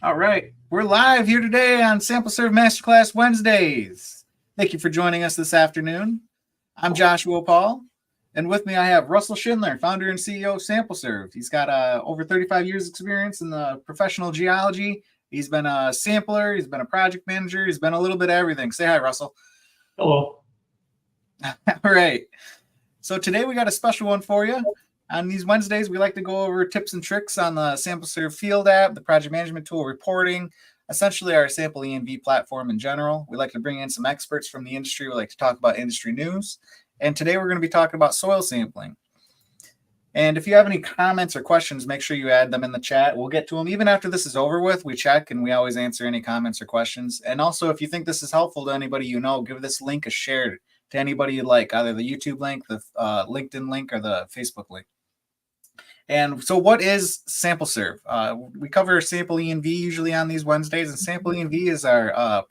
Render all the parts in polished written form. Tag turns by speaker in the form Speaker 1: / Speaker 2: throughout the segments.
Speaker 1: All right, we're live here today on SampleServe Masterclass Wednesdays. Thank you for joining us this afternoon. I'm Joshua Paul, and with me I have Russell Schindler, founder and CEO of SampleServe. He's got over 35 years experience in the professional geology. He's been a sampler, he's been a project manager, he's been a little bit of everything. Say hi, Russell.
Speaker 2: Hello.
Speaker 1: All right. So today we got a special one for you. On these Wednesdays, we like to go over tips and tricks on the SampleServe Field app, the project management tool, reporting, essentially our sample ENV platform in general. We like to bring in some experts from the industry. We like to talk about industry news. And today we're going to be talking about soil sampling. And if you have any comments or questions, make sure you add them in the chat. We'll get to them. Even after this is over with, we check and we always answer any comments or questions. And also, if you think this is helpful to anybody you know, give this link a share to anybody you like, either the YouTube link, the LinkedIn link, or the Facebook link. And so what is SampleServe? We cover sample ENV usually on these Wednesdays, and sample ENV is our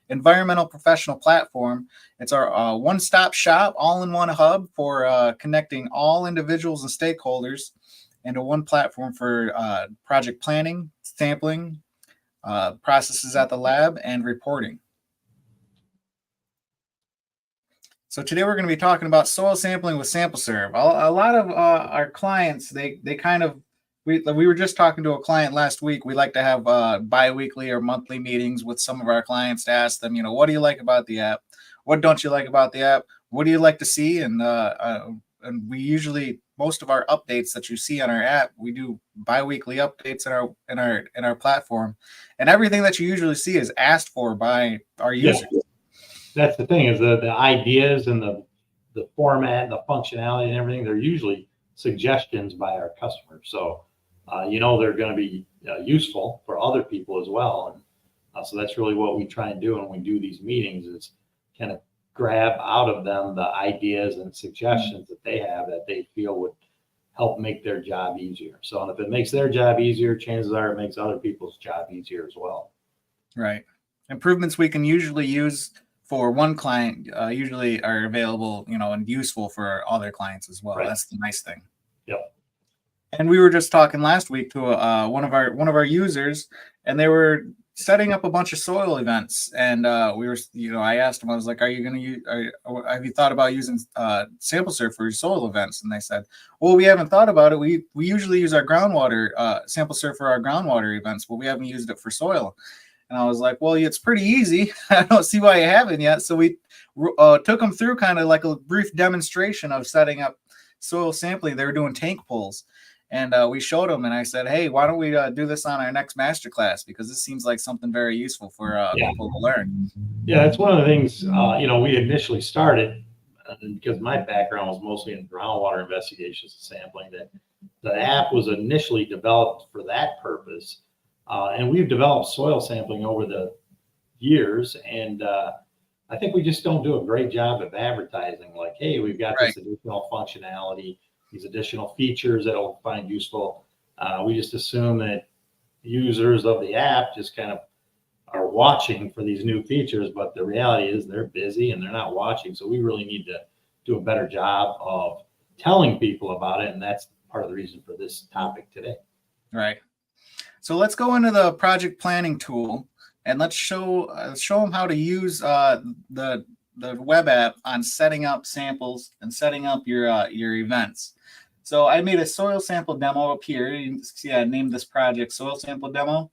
Speaker 1: environmental professional platform. It's our one-stop shop, all-in-one hub for connecting all individuals and stakeholders into one platform for project planning, sampling, processes at the lab, and reporting. So today we're going to be talking about soil sampling with SampleServe. A lot of our clients, we were just talking to a client last week. We like to have bi-weekly or monthly meetings with some of our clients to ask them, what do you like about the app? What don't you like about the app? What do you like to see? And we usually, most of our updates that you see on our app, we do bi-weekly updates in our platform, and everything that you usually see is asked for by our users.
Speaker 2: Yeah. That's the thing, is the ideas and the format, the functionality and everything, they're usually suggestions by our customers. So, they're going to be useful for other people as well. And so that's really what we try and do when we do these meetings, is kind of grab out of them the ideas and suggestions that they have that they feel would help make their job easier. So and if it makes their job easier, chances are it makes other people's job easier as well.
Speaker 1: Right. Improvements we can usually use for one client usually are available, and useful for other clients as well. Right. That's the nice thing.
Speaker 2: Yep.
Speaker 1: And we were just talking last week to one of our users, and they were setting up a bunch of soil events. And we were, I asked them, I was like, "Are you going to use? Have you thought about using SampleServe for your soil events?" And they said, "Well, we haven't thought about it. We usually use our groundwater SampleServe for our groundwater events, but we haven't used it for soil." And I was like, well, it's pretty easy. I don't see why you haven't yet. So we took them through kind of like a brief demonstration of setting up soil sampling. They were doing tank pulls. And we showed them. And I said, hey, why don't we do this on our next masterclass? Because this seems like something very useful for people to learn.
Speaker 2: Yeah, that's one of the things, we initially started, because my background was mostly in groundwater investigations and sampling, that the app was initially developed for that purpose. And we've developed soil sampling over the years, and I think we just don't do a great job of advertising, like, hey, we've got this additional functionality, these additional features that will find useful. We just assume that users of the app just kind of are watching for these new features, but the reality is they're busy and they're not watching. So we really need to do a better job of telling people about it, and that's part of the reason for this topic today.
Speaker 1: Right. So let's go into the project planning tool, and let's show them how to use the web app on setting up samples and setting up your events. So I made a soil sample demo up here. You can see I named this project Soil Sample Demo,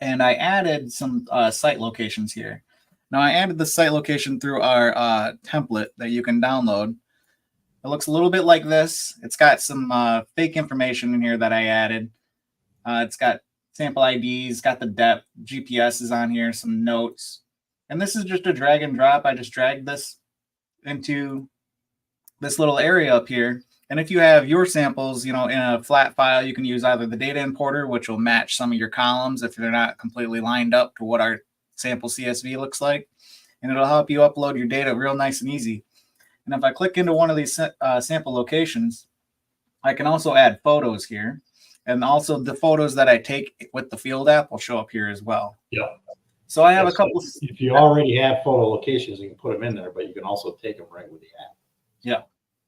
Speaker 1: and I added some site locations here. Now I added the site location through our template that you can download. It looks a little bit like this. It's got some fake information in here that I added. It's got sample IDs, got the depth, GPS is on here, some notes. And this is just a drag and drop. I just dragged this into this little area up here. And if you have your samples, in a flat file, you can use either the data importer, which will match some of your columns if they're not completely lined up to what our sample CSV looks like. And it'll help you upload your data real nice and easy. And if I click into one of these sample locations, I can also add photos here. And also the photos that I take with the field app will show up here as well.
Speaker 2: Yeah.
Speaker 1: So I have a couple.
Speaker 2: If you already have photo locations, you can put them in there, but you can also take them right with the app.
Speaker 1: Yeah,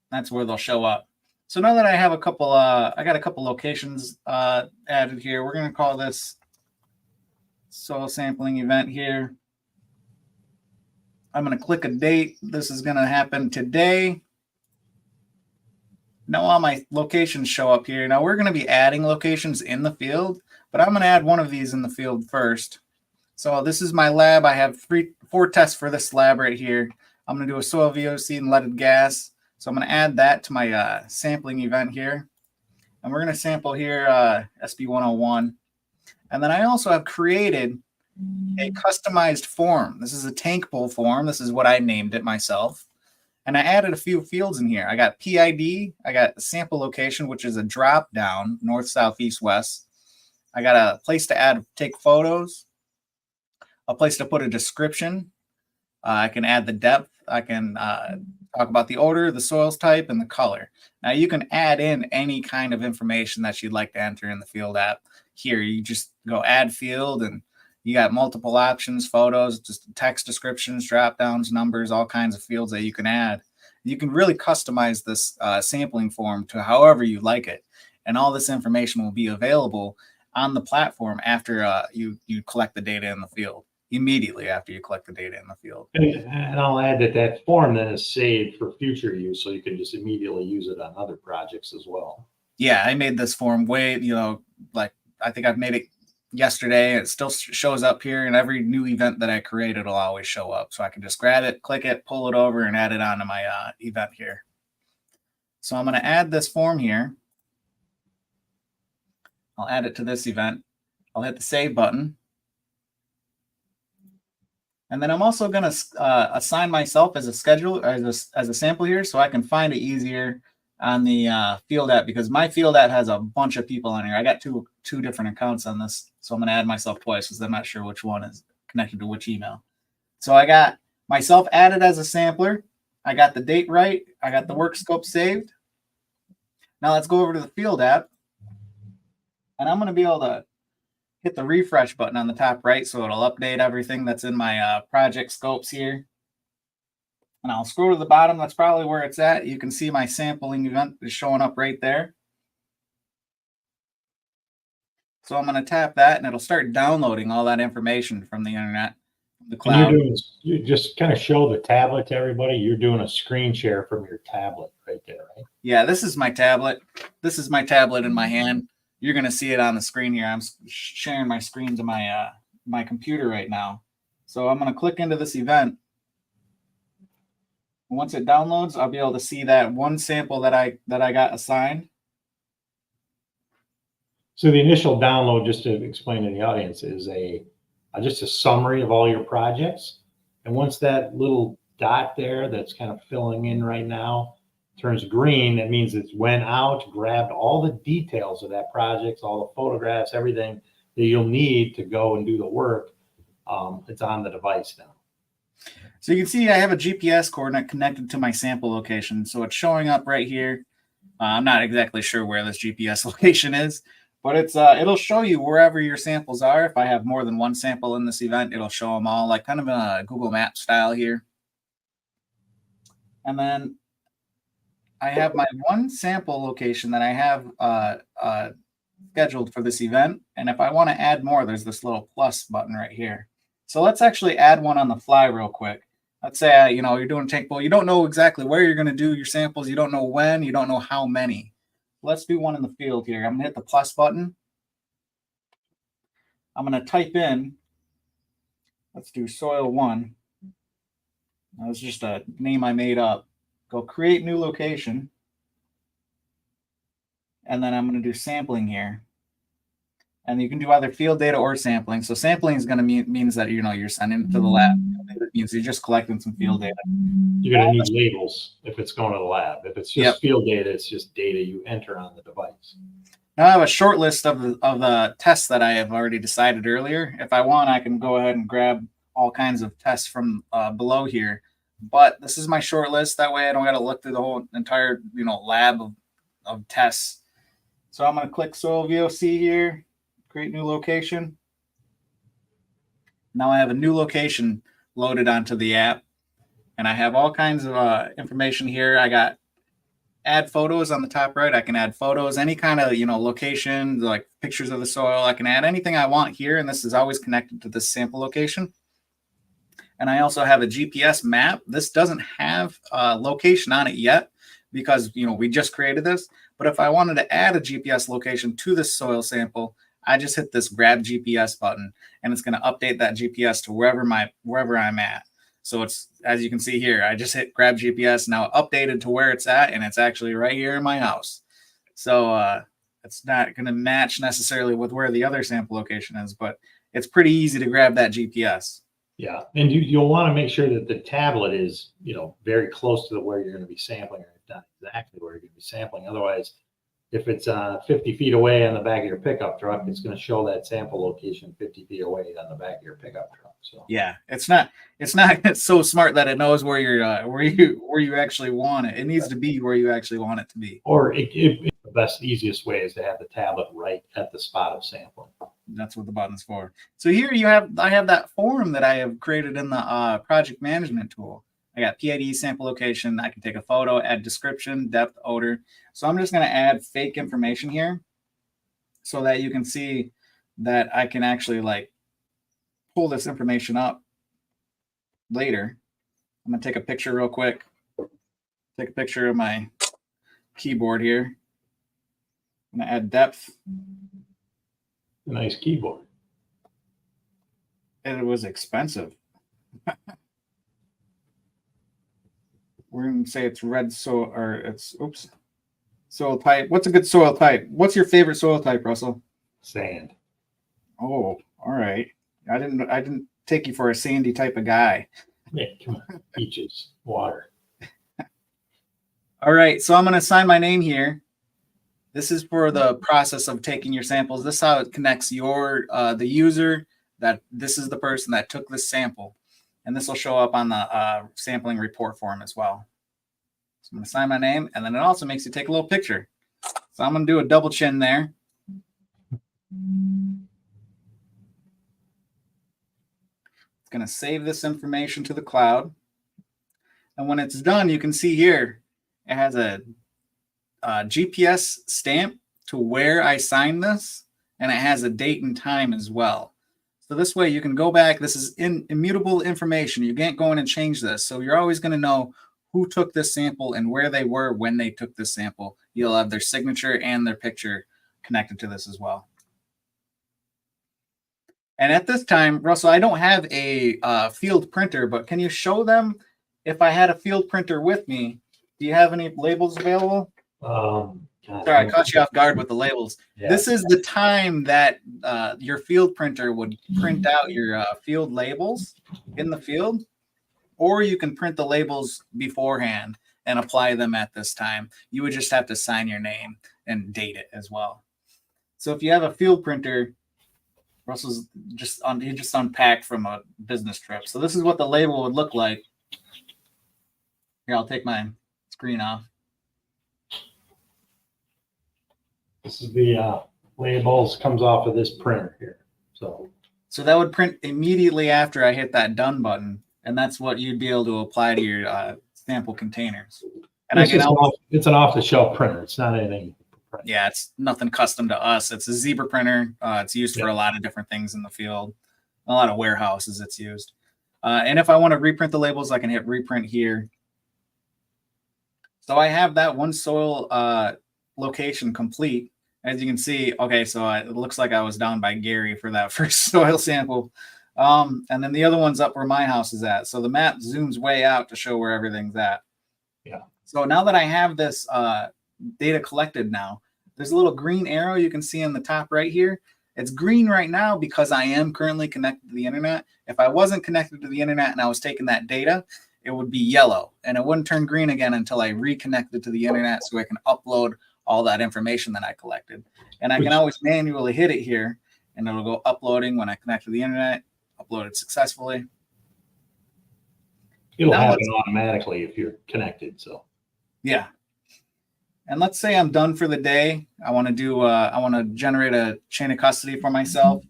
Speaker 1: that's where they'll show up. So now that I have a couple, I got a couple locations added here. We're going to call this soil sampling event here. I'm going to click a date. This is going to happen today. Now all my locations show up here. Now we're going to be adding locations in the field, but I'm going to add one of these in the field first. So this is my lab. I have 4 tests for this lab right here. I'm going to do a soil VOC and leaded gas. So I'm going to add that to my sampling event here. And we're going to sample here SB101. And then I also have created a customized form. This is a tank bowl form. This is what I named it myself. And I added a few fields in here. I got PID. I got the sample location, which is a drop down, north, south, east, west. I got a place to take photos, a place to put a description. I can add the depth. I can talk about the odor, the soils type, and the color. Now you can add in any kind of information that you'd like to enter in the field app. Here, you just go add field, and you got multiple options, photos, just text descriptions, drop downs, numbers, all kinds of fields that you can add. You can really customize this sampling form to however you like it. And all this information will be available on the platform after you collect the data in the field. Immediately after you collect the data in the field.
Speaker 2: And I'll add that form then is saved for future use, so you can just immediately use it on other projects as well.
Speaker 1: Yeah, I made this form way, like I think I've made it yesterday. It still shows up here, and every new event that I create, it'll always show up. So I can just grab it, click it, pull it over, and add it onto my event here. So I'm going to add this form here. I'll add it to this event. I'll hit the save button. And then I'm also going to assign myself as a schedule, as a sample here, so I can find it easier on the field app, because my field app has a bunch of people on here. I got two different accounts on this, so I'm going to add myself twice because I'm not sure which one is connected to which email. So I got myself added as a sampler. I got the date right. I got the work scope saved. Now let's go over to the field app, and I'm going to be able to hit the refresh button on the top right, so it'll update everything that's in my project scopes here. And I'll scroll to the bottom. That's probably where it's at. You can see my sampling event is showing up right there. So I'm going to tap that, and it'll start downloading all that information from the internet, the cloud.
Speaker 2: You just kind of show the tablet to everybody. You're doing a screen share from your tablet right there, right?
Speaker 1: Yeah, this is my tablet. This is my tablet in my hand. You're going to see it on the screen here. I'm sharing my screen to my my computer right now. So I'm going to click into this event. Once it downloads, I'll be able to see that one sample that I got assigned.
Speaker 2: So the initial download, just to explain to the audience, is just a summary of all your projects. And once that little dot there that's kind of filling in right now turns green, that means it's went out, grabbed all the details of that project, all the photographs, everything that you'll need to go and do the work. It's on the device now.
Speaker 1: So you can see I have a GPS coordinate connected to my sample location. So it's showing up right here. I'm not exactly sure where this GPS location is, but it'll show you wherever your samples are. If I have more than one sample in this event, it'll show them all, like kind of a Google Maps style here. And then I have my one sample location that I have scheduled for this event. And if I want to add more, there's this little plus button right here. So let's actually add one on the fly real quick. Let's say, you're doing a tank bowl. You don't know exactly where you're going to do your samples. You don't know when. You don't know how many. Let's do one in the field here. I'm going to hit the plus button. I'm going to type in, let's do soil 1. That was just a name I made up. Go create new location. And then I'm going to do sampling here. And you can do either field data or sampling. So sampling is going to means that you're sending it to the lab. It means you're just collecting some field data.
Speaker 2: You're going to need labels if it's going to the lab. If it's just field data, it's just data you enter on the device.
Speaker 1: Now I have a short list of the tests that I have already decided earlier. If I want, I can go ahead and grab all kinds of tests from below here. But this is my short list. That way I don't got to look through the whole entire lab of tests. So I'm going to click soil VOC here. Create new location. Now I have a new location loaded onto the app, and I have all kinds of information here. I got add photos on the top right. I can add photos, any kind of, location, like pictures of the soil. I can add anything I want here. And this is always connected to this sample location. And I also have a GPS map. This doesn't have a location on it yet because, we just created this. But if I wanted to add a GPS location to this soil sample, I just hit this grab GPS button and it's going to update that GPS to wherever I'm at. So it's, as you can see here, I just hit grab GPS, now updated to where it's at, and it's actually right here in my house. So it's not going to match necessarily with where the other sample location is, but it's pretty easy to grab that GPS.
Speaker 2: Yeah, and you'll want to make sure that the tablet is, very close to where you're going to be sampling, or not exactly where you're going to be sampling. Otherwise, if it's 50 feet away on the back of your pickup truck, it's going to show that sample location 50 feet away on the back of your pickup truck. So yeah,
Speaker 1: it's not so smart that it knows where you actually want it. It needs to be where you actually want it to be.
Speaker 2: Or the best, easiest way is to have the tablet right at the spot of sampling.
Speaker 1: That's what the button's for. So here I have that form that I have created in the project management tool. I got PID, sample location. I can take a photo, add description, depth, odor. So I'm just going to add fake information here so that you can see that I can actually pull this information up later. I'm going to take a picture real quick. Take a picture of my keyboard here. I'm going to add depth.
Speaker 2: Nice keyboard.
Speaker 1: And it was expensive. We're going to say it's red soil, or it's, soil type. What's a good soil type? What's your favorite soil type, Russell?
Speaker 2: Sand.
Speaker 1: Oh, all right. I didn't take you for a sandy type of guy.
Speaker 2: Yeah, come on. Beaches, water.
Speaker 1: All right. So I'm going to assign my name here. This is for the process of taking your samples. This is how it connects the user, that this is the person that took this sample. And this will show up on the sampling report form as well. So I'm going to sign my name, and then it also makes you take a little picture. So I'm going to do a double chin there. It's going to save this information to the cloud. And when it's done, you can see here, it has a GPS stamp to where I signed this, and it has a date and time as well. So this way you can go back. This is immutable information. You can't go in and change this. So you're always going to know who took this sample and where they were when they took this sample. You'll have their signature and their picture connected to this as well. And at this time, Russell, I don't have a field printer, but can you show them if I had a field printer with me? Do you have any labels available? Sorry, I caught you off guard with the labels. Yeah. This is the time that your field printer would print out your field labels in the field, or you can print the labels beforehand and apply them at this time. You would just have to sign your name and date it as well. So if you have a field printer, Russell's he just unpacked from a business trip. So this is what the label would look like. Here, I'll take my screen off.
Speaker 2: This is the labels, comes off of this printer here. So
Speaker 1: that would print immediately after I hit that done button, and that's what you'd be able to apply to your sample containers. And
Speaker 2: it's an off-the-shelf printer. It's not anything.
Speaker 1: Yeah, it's nothing custom to us. It's a zebra printer. It's used for a lot of different things in the field. A lot of warehouses it's used. And if I want to reprint the labels, I can hit reprint here. So I have that one soil location complete. As you can see, okay, so it looks like I was down by Gary for that first soil sample. And then the other one's up where my house is at. So the map zooms way out to show where everything's at.
Speaker 2: Yeah.
Speaker 1: So now that I have this data collected now, there's a little green arrow you can see on the top right here. It's green right now because I am currently connected to the internet. If I wasn't connected to the internet and I was taking that data, it would be yellow and it wouldn't turn green again until I reconnected to the internet so I can upload all that information that I collected. And I can always manually hit it here and it'll go uploading when I connect to the internet, uploaded successfully.
Speaker 2: It'll happen automatically if you're connected. So
Speaker 1: yeah. And let's say I'm done for the day. I want to generate a chain of custody for myself.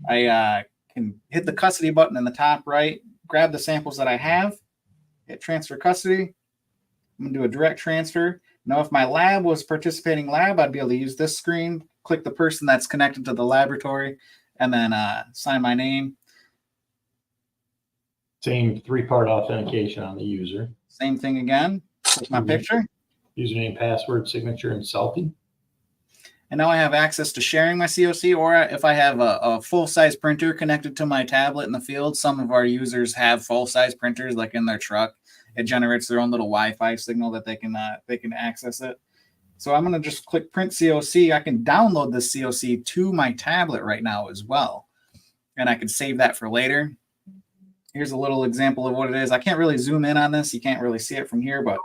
Speaker 1: I can hit the custody button in the top right, grab the samples that I have, hit transfer custody. I'm going to do a direct transfer. Now, if my lab was participating lab, I'd be able to use this screen, click the person that's connected to the laboratory, and then sign my name.
Speaker 2: Same 3-part authentication on the user.
Speaker 1: Same thing again. Click my picture.
Speaker 2: Username, password, signature, and selfie.
Speaker 1: And now I have access to sharing my COC, or if I have a full-size printer connected to my tablet in the field. Some of our users have full-size printers, like in their truck. It generates their own little Wi-Fi signal that they can access it. So I'm going to just click print COC. I can download this COC to my tablet right now as well, and I can save that for later. Here's a little example of what it is. I can't really zoom in on this. You can't really see it from here, but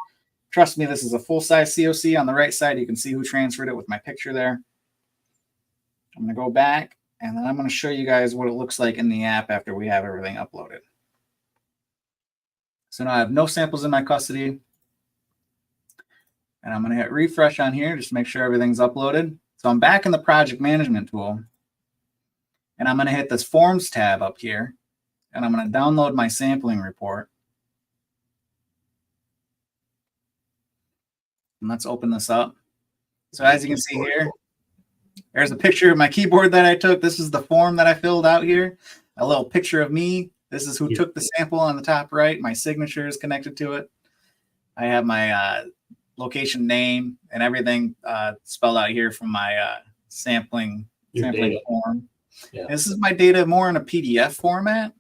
Speaker 1: trust me, this is a full-size COC. On the right side, you can see who transferred it with my picture there. I'm going to go back, and then I'm going to show you guys what it looks like in the app after we have everything uploaded. So now I have no samples in my custody. And I'm going to hit refresh on here just to make sure everything's uploaded. So I'm back in the project management tool. And I'm going to hit this forms tab up here. And I'm going to download my sampling report. And let's open this up. So as you can see here, there's a picture of my keyboard that I took. This is the form that I filled out here. A little picture of me. This is who took the sample on the top right. My signature is connected to it. I have my location name and everything spelled out here from my sampling form. Yeah. This is my data more in a PDF format,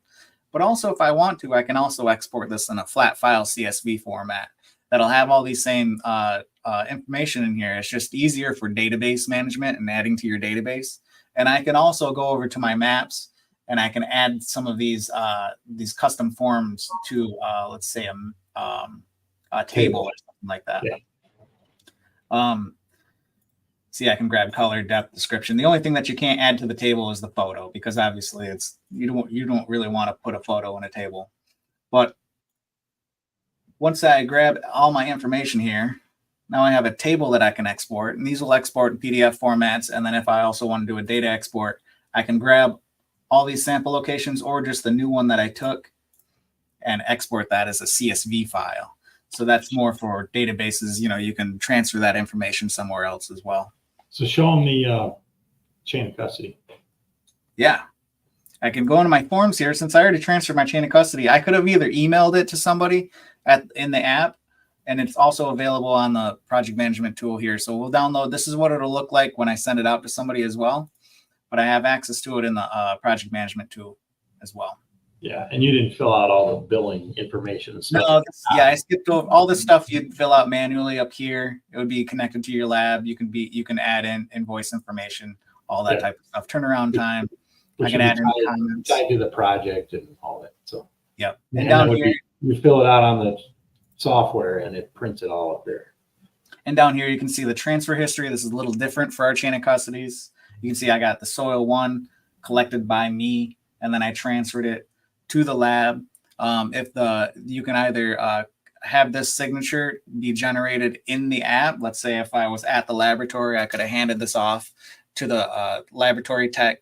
Speaker 1: but also if I want to, I can also export this in a flat file CSV format that'll have all these same information in here. It's just easier for database management and adding to your database. And I can also go over to my maps and I can add some of these custom forms to, let's say, a table or something like that. Yeah. See, I can grab color, depth, description. The only thing that you can't add to the table is the photo, because obviously it's you don't really want to put a photo in a table. But once I grab all my information here, now I have a table that I can export, and these will export in PDF formats. And then if I also want to do a data export, I can grab all these sample locations or just the new one that I took and export that as a CSV file. So that's more for databases. You know, you can transfer that information somewhere else as well.
Speaker 2: So show them the chain of custody.
Speaker 1: Yeah. I can go into my forms here. Since I already transferred my chain of custody, I could have either emailed it to somebody in the app, and it's also available on the project management tool here. So we'll download. This is what it'll look like when I send it out to somebody as well. But I have access to it in the project management tool as well.
Speaker 2: Yeah, and you didn't fill out all the billing information and stuff.
Speaker 1: No, yeah, I skipped over all this stuff you'd fill out manually up here. It would be connected to your lab. You can add in invoice information, all that type of stuff. Turnaround time. I can add in comments.
Speaker 2: Tied to the project and all that. So
Speaker 1: yep.
Speaker 2: And down here, you fill it out on the software and it prints it all up there.
Speaker 1: And down here you can see the transfer history. This is a little different for our chain of custodies. You can see I got the soil 1 collected by me, and then I transferred it to the lab. You can either have this signature be generated in the app. Let's say if I was at the laboratory, I could have handed this off to the laboratory tech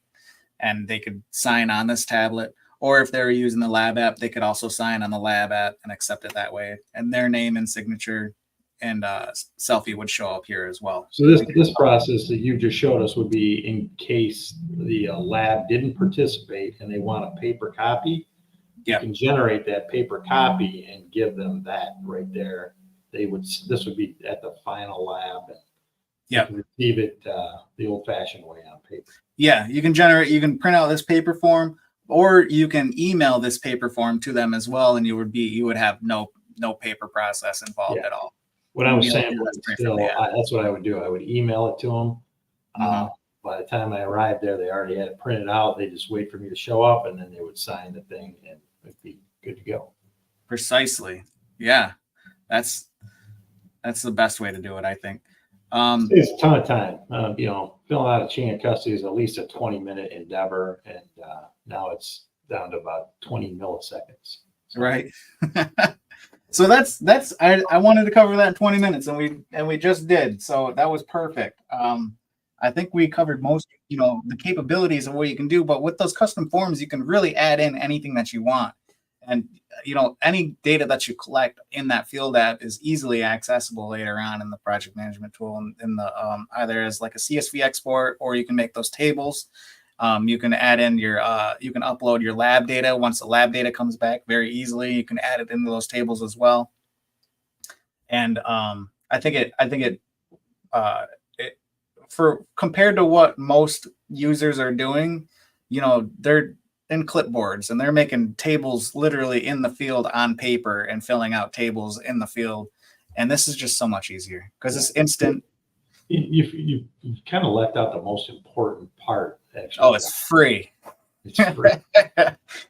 Speaker 1: and they could sign on this tablet. Or if they were using the lab app, they could also sign on the lab app and accept it that way. And their name and signature and selfie would show up here as well.
Speaker 2: So this process that you just showed us would be in case the lab didn't participate and they want a paper copy. You can generate that paper copy and give them that right there. This would be at the final lab. And receive it the old-fashioned way on paper. Yeah,
Speaker 1: you can print out this paper form, or you can email this paper form to them as well, and you would have no paper process involved at all.
Speaker 2: When I was sampling, that's what I would do. I would email it to them. By the time I arrived there, they already had it printed out. They just wait for me to show up, and then they would sign the thing, and it'd be good to go.
Speaker 1: Precisely. Yeah, that's the best way to do it, I think.
Speaker 2: It's a ton of time. Filling out a chain of custody is at least a 20-minute endeavor, and now it's down to about 20 milliseconds.
Speaker 1: Right. So that's I wanted to cover that in 20 minutes, and we just did. So that was perfect. I think we covered most, the capabilities of what you can do, but with those custom forms, you can really add in anything that you want. And any data that you collect in that field app is easily accessible later on in the project management tool, in the either as like a CSV export, or you can make those tables. You can add in you can upload your lab data. Once the lab data comes back very easily, you can add it into those tables as well. And I think it for compared to what most users are doing, they're in clipboards and they're making tables literally in the field on paper and filling out tables in the field. And this is just so much easier because it's instant.
Speaker 2: You kind of left out the most important part, actually.
Speaker 1: Oh, it's free.
Speaker 2: It's free.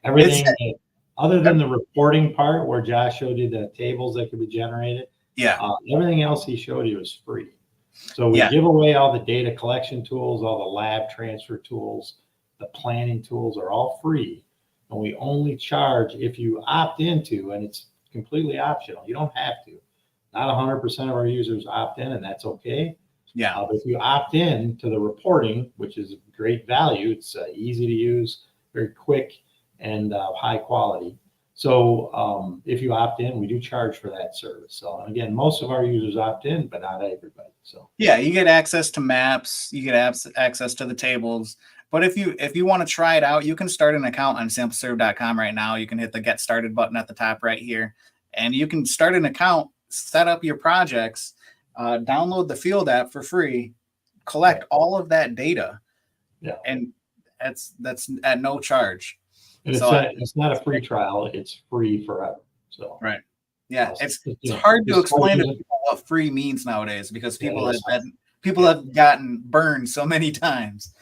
Speaker 2: Everything other than the reporting part where Josh showed you the tables that could be generated.
Speaker 1: Yeah.
Speaker 2: Everything else he showed you is free. So we give away all the data collection tools, all the lab transfer tools, the planning tools are all free. And we only charge if you opt into, and it's completely optional. You don't have to. Not 100% of our users opt in, and that's okay.
Speaker 1: Yeah.
Speaker 2: But if you opt in to the reporting, which is great value, it's easy to use, very quick, and high quality. So if you opt in, we do charge for that service. So again, most of our users opt in, but not everybody. So
Speaker 1: yeah, you get access to maps, you get access to the tables. But if you want to try it out, you can start an account on SampleServe.com right now. You can hit the Get Started button at the top right here, and you can start an account, set up your projects, download the field app for free, collect all of that data, and that's at no charge.
Speaker 2: And it's not a free trial; it's free forever. So
Speaker 1: yeah, it's hard to explain to people what free means nowadays because people have gotten burned so many times.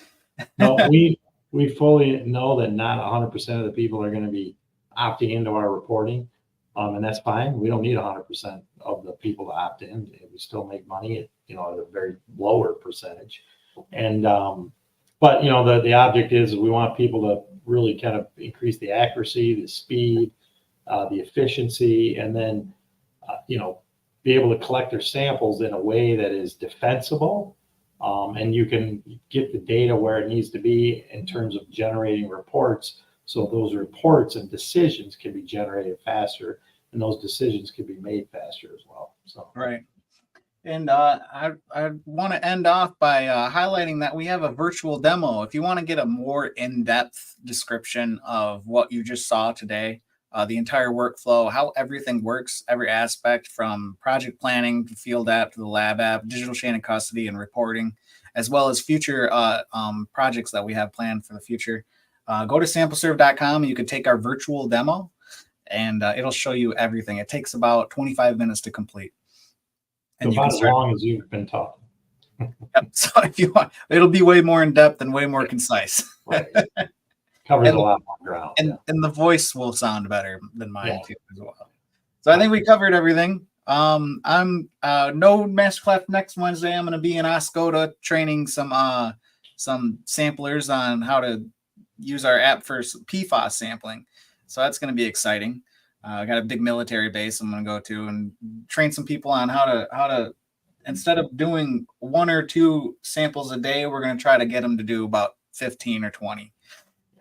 Speaker 2: No, we fully know that not 100% of the people are going to be opting into our reporting, and that's fine. We don't need 100% of the people to opt in. We still make money at a very lower percentage, and but the object is we want people to really kind of increase the accuracy, the speed, the efficiency, and then be able to collect their samples in a way that is defensible. And you can get the data where it needs to be in terms of generating reports. So those reports and decisions can be generated faster, and those decisions can be made faster as well. So
Speaker 1: right. And I want to end off by highlighting that we have a virtual demo. If you want to get a more in-depth description of what you just saw today, the entire workflow, how everything works, every aspect from project planning to field app to the lab app, digital chain of custody and reporting, as well as future projects that we have planned for the future, go to SampleServe.com and you can take our virtual demo and it'll show you everything. It takes about 25 minutes to complete.
Speaker 2: And about as long as you've been talking.
Speaker 1: Yep. So if you want, it'll be way more in depth and way more concise.
Speaker 2: Right. Covers a lot more ground.
Speaker 1: And the voice will sound better than mine too as well. So I think we covered everything. I'm no Masterclass next Wednesday. I'm going to be in Oscoda training some samplers on how to use our app for PFAS sampling. So that's going to be exciting. I got a big military base I'm going to go to and train some people on how to instead of doing 1 or 2 samples a day, we're going to try to get them to do about 15 or 20.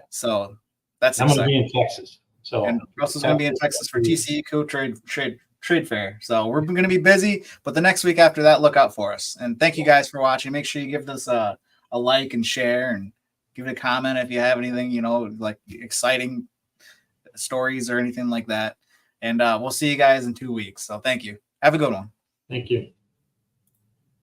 Speaker 1: So that's
Speaker 2: I'm going to be in Texas. So
Speaker 1: and Russell's going to be in Texas for TCECO trade fair. So we're going to be busy, but the next week after that, look out for us. And thank you guys for watching. Make sure you give this a like and share and give it a comment if you have anything, like exciting stories or anything like that. And we'll see you guys in 2 weeks. So thank you. Have a good one.
Speaker 2: Thank you.